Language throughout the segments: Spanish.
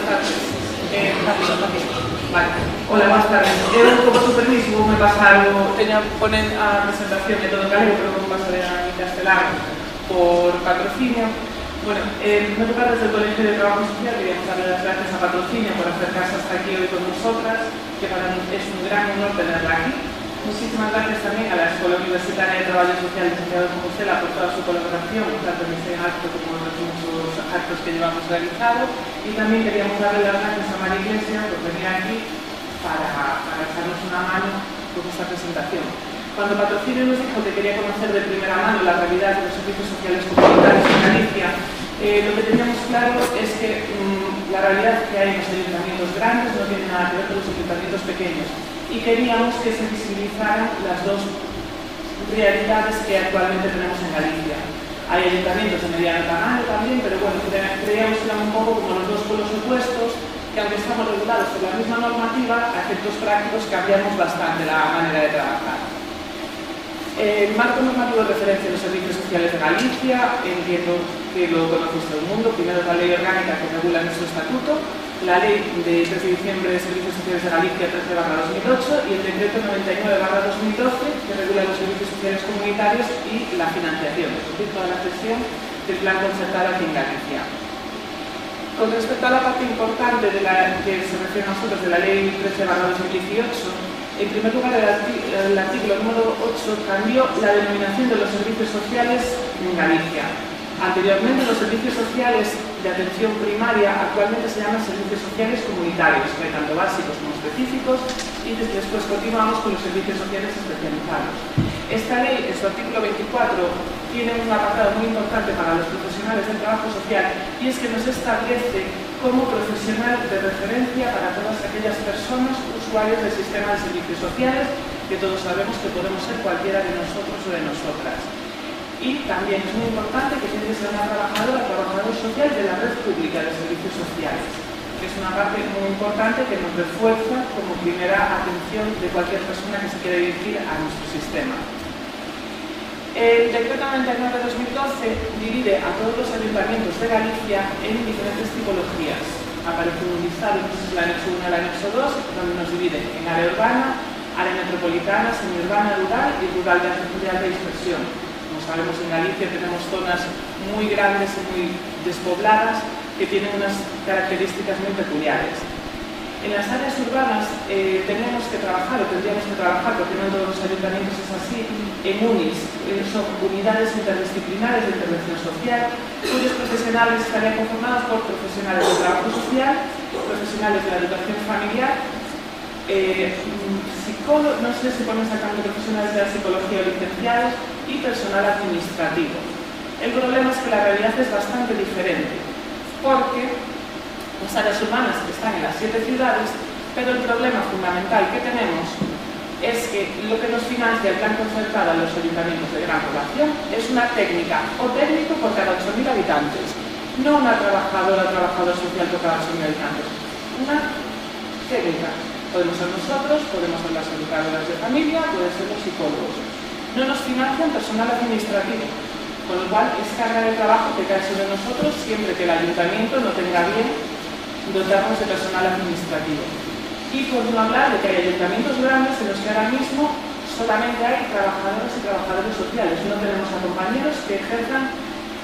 tardes. Vale. Hola, buenas tardes. Eu, como su permiso, vou me pasar ponen a presentación de todo en galego, pero vou pasar en castelano por patrocinio. Bueno, en primer lugar, desde el Colegio de Trabajo Social queríamos darle las gracias a Patrocinio por acercarse hasta aquí hoy con nosotras, que para mí es un gran honor tenerla aquí. Muchísimas gracias también a la Escuela Universitaria de Trabajo Social licenciado Compostela por toda su colaboración, tanto en este acto como en los muchos actos que llevamos realizado. Y también queríamos darle las gracias a María Iglesias por venir aquí para echarnos una mano con esta presentación. Cuando Patrocinio nos dijo que quería conocer de primera mano la realidad de los servicios sociales comunitarios en Galicia, lo que teníamos claro es que la realidad que hay en los ayuntamientos grandes no tiene nada que ver con los ayuntamientos pequeños, y queríamos que se visibilizaran las dos realidades que actualmente tenemos en Galicia. Hay ayuntamientos de mediano tamaño también, pero bueno, creíamos que eran un poco como los dos polos opuestos, que aunque estamos regulados por la misma normativa, a efectos prácticos cambiamos bastante la manera de trabajar. El marco normativo de referencia de los servicios sociales de Galicia, entiendo que lo conoce todo el mundo. Primero la ley orgánica que regula nuestro estatuto, la ley de 3 de diciembre de Servicios Sociales de Galicia 13/2008 y el decreto 99/2012 que regula los servicios sociales comunitarios y la financiación, es decir, toda la gestión del plan concertado aquí en Galicia. Con respecto a la parte importante de la que se refiere a nosotros de la ley 13/2018, en primer lugar, el artículo número 8 cambió la denominación de los servicios sociales en Galicia. Anteriormente, los servicios sociales de atención primaria actualmente se llaman servicios sociales comunitarios, que hay tanto básicos como específicos, y después continuamos con los servicios sociales especializados. Esta ley, en su artículo 24, tiene un apartado muy importante para los profesionales del trabajo social, y es que nos establece como profesional de referencia para todas aquellas personas usuarios del sistema de servicios sociales, que todos sabemos que podemos ser cualquiera de nosotros o de nosotras. Y también es muy importante que tiene que ser una trabajadora o trabajador social de la red pública de servicios sociales, que es una parte muy importante que nos refuerza como primera atención de cualquier persona que se quiera dirigir a nuestro sistema. El decreto 99/2012 divide a todos los ayuntamientos de Galicia en diferentes tipologías. Aparece un listado, entonces el anexo 1 y el anexo 2, donde nos divide en área urbana, área metropolitana, semiurbana, rural y rural de alta dispersión. Como sabemos, en Galicia tenemos zonas muy grandes y muy despobladas que tienen unas características muy peculiares. En las áreas urbanas tenemos que trabajar, o tendríamos que trabajar, porque no en todos los ayuntamientos es así, en UNIs, son unidades interdisciplinares de intervención social, cuyos profesionales estarían conformados por profesionales del trabajo social, profesionales de la educación familiar, psicólogos, no sé si ponen sacando profesionales de la psicología o licenciados, y personal administrativo. El problema es que la realidad es bastante diferente, porque las áreas urbanas están en las 7 ciudades, pero el problema fundamental que tenemos es que lo que nos financia el plan concertado a los ayuntamientos de gran población es una técnica o técnico por cada 8.000 habitantes, no una trabajadora o trabajador social por cada 8.000 habitantes, una técnica. Podemos ser nosotros, podemos ser las educadoras de familia, pueden ser los psicólogos. No nos financian personal administrativo, con lo cual es carga de trabajo que cae sobre nosotros siempre que el ayuntamiento no tenga bien dotarnos de personal administrativo. Y por no hablar de que hay ayuntamientos grandes en los que ahora mismo solamente hay trabajadoras y trabajadores sociales. No tenemos a compañeros que ejerzan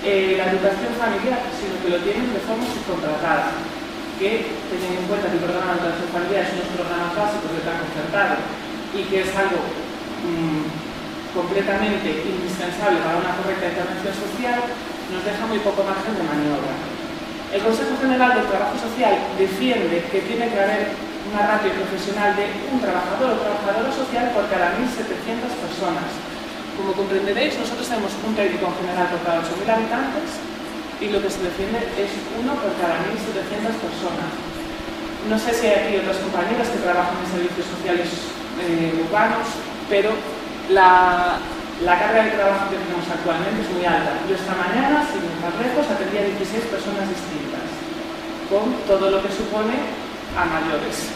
la educación familiar, sino que lo tienen de forma subcontratada. Que, teniendo en cuenta que el programa de educación familiar es uno de los programas básicos del plan concertado y que es algo completamente indispensable para una correcta intervención social, nos deja muy poco margen de maniobra. El Consejo General del Trabajo Social defiende que tiene que haber una ratio profesional de un trabajador o trabajadora social por cada 1.700 personas. Como comprenderéis, nosotros tenemos un técnico en general por cada 8.000 habitantes y lo que se defiende es uno por cada 1.700 personas. No sé si hay aquí otras compañeras que trabajan en servicios sociales urbanos, pero la carga de trabajo que tenemos actualmente es muy alta. Yo esta mañana, sin ir más lejos, atendía a 16 personas distintas, con todo lo que supone a mayores.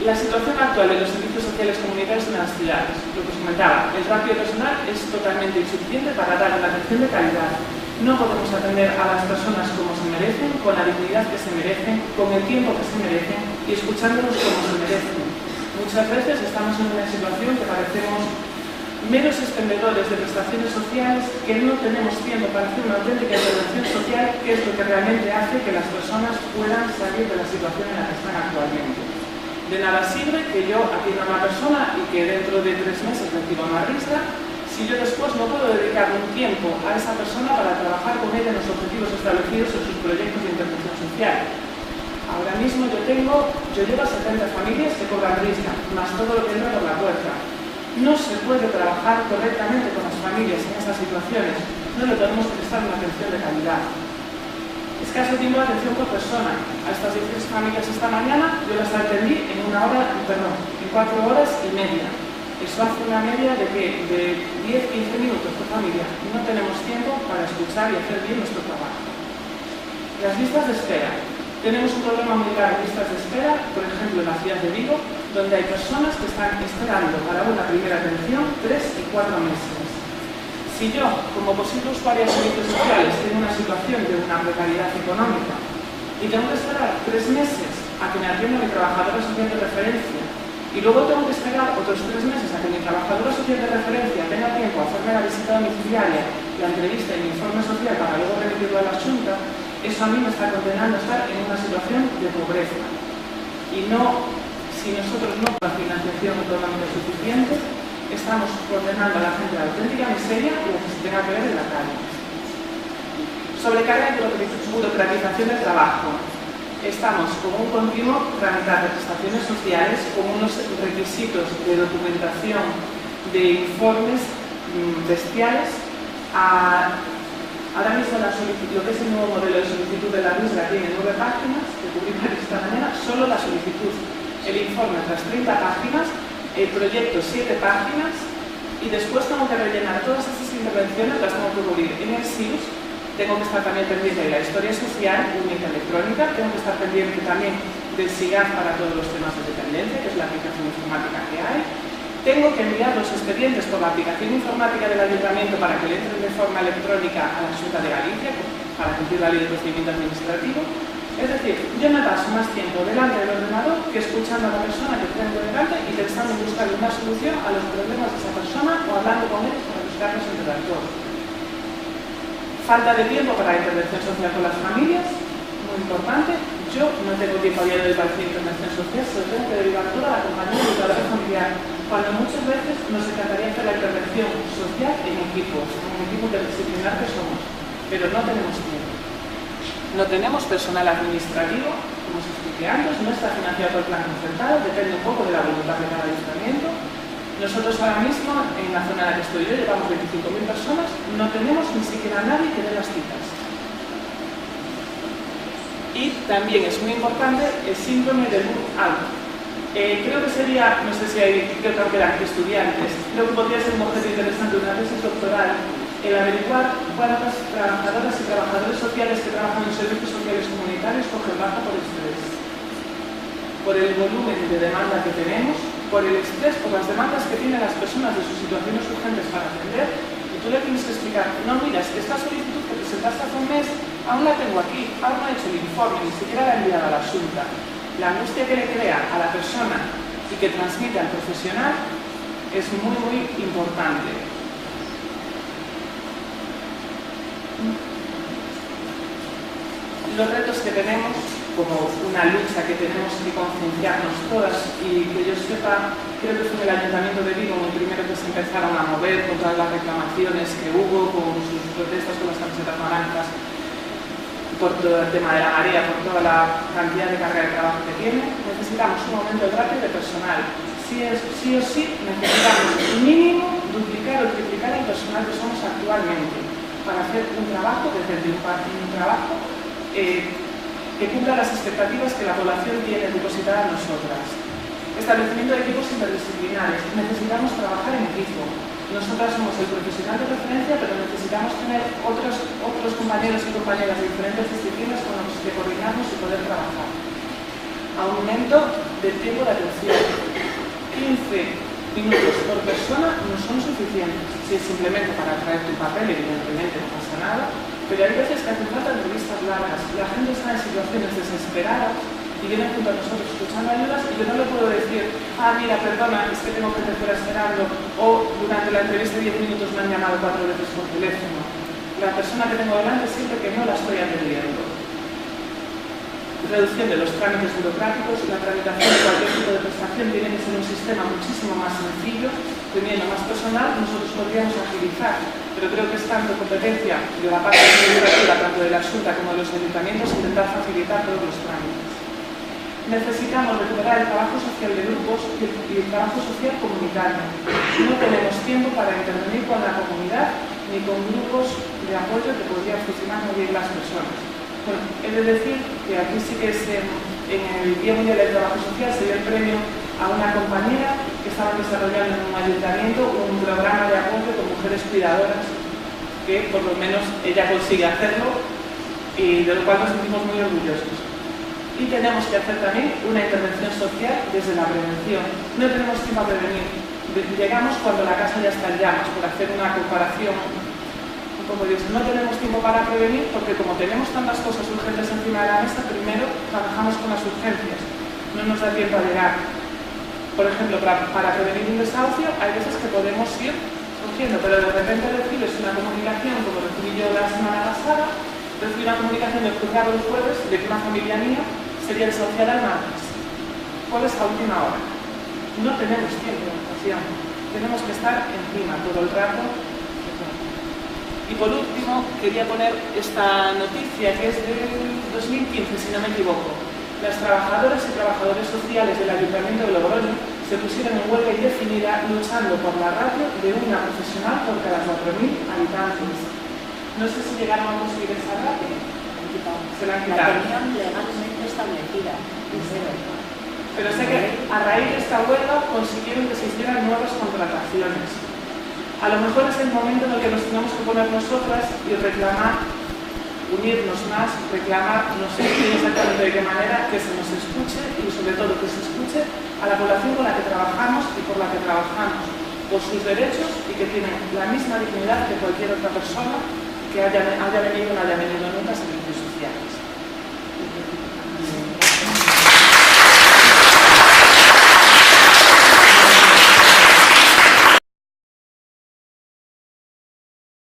La situación actual de los servicios sociales comunitarios en las ciudades, lo que os comentaba, el ratio personal es totalmente insuficiente para dar una atención de calidad. No podemos atender a las personas como se merecen, con la dignidad que se merecen, con el tiempo que se merecen y escuchándolos como se merecen. Muchas veces estamos en una situación que parecemos meros expendedores de prestaciones sociales, que no tenemos tiempo para hacer una auténtica intervención social, que es lo que realmente hace que las personas puedan salir de la situación en la que están actualmente. De nada sirve que yo atienda a una persona y que dentro de 3 meses reciba una ristra, si yo después no puedo dedicar un tiempo a esa persona para trabajar con ella en los objetivos establecidos en sus proyectos de intervención social. Ahora mismo yo llevo a 70 familias que cobran ristra, más todo lo que entra por la puerta. No se puede trabajar correctamente con las familias en estas situaciones, no le podemos prestar una atención de calidad. Escaso tiempo de atención por persona. A estas 16 familias esta mañana yo las atendí en 4 horas y media. Eso hace una media de 10-15 minutos por familia. No tenemos tiempo para escuchar y hacer bien nuestro trabajo. Las listas de espera. Tenemos un problema muy grave de listas de espera, por ejemplo en la ciudad de Vigo, donde hay personas que están esperando para una primera atención 3 y 4 meses. Si yo, como posible usuaria de servicios sociales, tengo una situación de una precariedad económica y tengo que esperar 3 meses a que me atienda mi trabajadora social de referencia, y luego tengo que esperar otros 3 meses a que mi trabajadora social de referencia tenga tiempo a hacerme la visita domiciliaria, la entrevista y mi informe social para luego remitirlo a la Xunta, eso a mí me está condenando a estar en una situación de pobreza. Y no, si nosotros no con la financiación económica suficiente, estamos condenando a la gente a la auténtica miseria y lo que se tenga que ver en la calle. Sobrecarga y burocratización del trabajo. Estamos con un continuo tramitar de prestaciones sociales, con unos requisitos de documentación de informes bestiales. Ahora mismo lo que es el nuevo modelo de solicitud de la ristra tiene 9 páginas, que publican esta mañana, solo la solicitud. El informe tras 30 páginas, el proyecto 7 páginas, y después tengo que rellenar todas estas intervenciones, las tengo que cubrir en el SIUS. Tengo que estar también pendiente de la historia social única electrónica, tengo que estar pendiente también del SIGAF para todos los temas de dependencia, que es la aplicación informática que hay. Tengo que enviar los expedientes por la aplicación informática del ayuntamiento para que le entren de forma electrónica a la Xunta de Galicia, para cumplir la ley de procedimiento administrativo. Es decir, yo me paso más tiempo delante del ordenador que escuchando a la persona que tengo delante y pensando en buscar una solución a los problemas de esa persona o hablando con ellos para buscarlos entre las dos. Falta de tiempo para la intervención social con las familias, muy importante. Yo no tengo tiempo a día de hoy para hacer intervención social, se lo tengo que derivar toda la compañía y toda la familiar, cuando muchas veces nos encantaría hacer la intervención social en equipos, en un equipo interdisciplinar que somos, pero no tenemos tiempo. No tenemos personal administrativo, como os expliqué antes, no está financiado por el plan concertado, depende un poco de la voluntad de cada ayuntamiento. Nosotros ahora mismo, en la zona en la que estoy yo, llevamos 25.000 personas, no tenemos ni siquiera nadie que dé las citas. Y también es muy importante el síndrome de burnout. Creo que sería, no sé si hay, creo que eran estudiantes, creo que podría ser un objeto interesante de una tesis doctoral, el averiguar cuántas trabajadoras y trabajadores sociales que trabajan en servicios sociales comunitarios cogen baja por estrés, por el volumen de demanda que tenemos, por el estrés, por las demandas que tienen las personas de sus situaciones urgentes para atender, y tú le tienes que explicar, no, mira, es que esta solicitud que presentaste hace un mes, aún la tengo aquí, aún no he hecho el informe, ni siquiera la he enviado a la Xunta. La angustia que le crea a la persona y que transmite al profesional es muy, muy importante. Los retos que tenemos, como una lucha que tenemos que concienciarnos todas, y que yo sepa, creo que fue en el Ayuntamiento de Vigo el primero que se empezaron a mover con todas las reclamaciones que hubo, con sus protestas con las camisetas naranjas, por todo el tema de la marea, por toda la cantidad de carga de trabajo que tiene. Necesitamos un aumento de ratio de personal. Sí o sí necesitamos mínimo duplicar o triplicar el personal que somos actualmente para hacer un trabajo decente, un trabajo que cumpla las expectativas que la población tiene depositadas en nosotras. Establecimiento de equipos interdisciplinares. Necesitamos trabajar en equipo. Nosotras somos el profesional de referencia, pero necesitamos tener otros compañeros y compañeras de diferentes disciplinas con los que coordinarnos y poder trabajar. Aumento del tiempo de atención. 15 minutos por persona no son suficientes. Si es simplemente para traerte un papel, evidentemente no pasa nada, Pero hay veces que hacen falta entrevistas largas. La gente está en situaciones desesperadas y vienen junto a nosotros escuchando ayudas y yo no le puedo decir, mira, perdona, es que tengo gente fuera esperando, o durante la entrevista 10 minutos me han llamado 4 veces por teléfono. La persona que tengo delante siente que no la estoy atendiendo. Reducción de los trámites burocráticos. La tramitación de cualquier tipo de prestación tiene que ser un sistema muchísimo más sencillo, teniendo más personal, nosotros podríamos agilizar, pero creo que es tanto competencia de la parte administrativa, tanto de la Junta como de los ayuntamientos, intentar facilitar todos los trámites. Necesitamos recuperar el trabajo social de grupos y el trabajo social comunitario. No tenemos tiempo para intervenir con la comunidad ni con grupos de apoyo que podrían funcionar muy bien las personas. Bueno, he de decir que aquí sí que en el Día Mundial del Trabajo Social se dio el premio a una compañera que estaba desarrollando en un ayuntamiento un programa de apoyo con mujeres cuidadoras, que por lo menos ella consigue hacerlo y de lo cual nos sentimos muy orgullosos. Y tenemos que hacer también una intervención social desde la prevención. No tenemos tiempo a prevenir. Llegamos cuando la casa ya está en llamas, por hacer una comparación. Como digo, no tenemos tiempo para prevenir porque como tenemos tantas cosas urgentes encima de la mesa, primero trabajamos con las urgencias. No nos da tiempo a llegar. Por ejemplo, para prevenir un desahucio hay veces que podemos ir cogiendo, pero de repente recibes una comunicación, como recibí yo la semana pasada, recibí una comunicación del juzgado el jueves de que una familia mía sería desahuciada el martes. Jueves a última hora. No tenemos tiempo de actuación. Tenemos que estar encima todo el rato. Y por último, quería poner esta noticia que es del 2015, si no me equivoco. Las trabajadoras y trabajadores sociales del Ayuntamiento de Logroño se pusieron en huelga indefinida luchando por la ratio de una profesional por cada 4.000 habitantes. No sé si llegaron a conseguir esa ratio. Se la han quitado. La tenían legalmente establecida. Pero sé que a raíz de esta huelga consiguieron que se hicieran nuevas contrataciones. A lo mejor es el momento en el que nos tenemos que poner nosotras y reclamar, unirnos más, reclamar, no sé exactamente de qué manera, que se nos escuche y sobre todo que se escuche a la población con la que trabajamos y por la que trabajamos, por sus derechos y que tienen la misma dignidad que cualquier otra persona que haya venido o no haya venido nunca.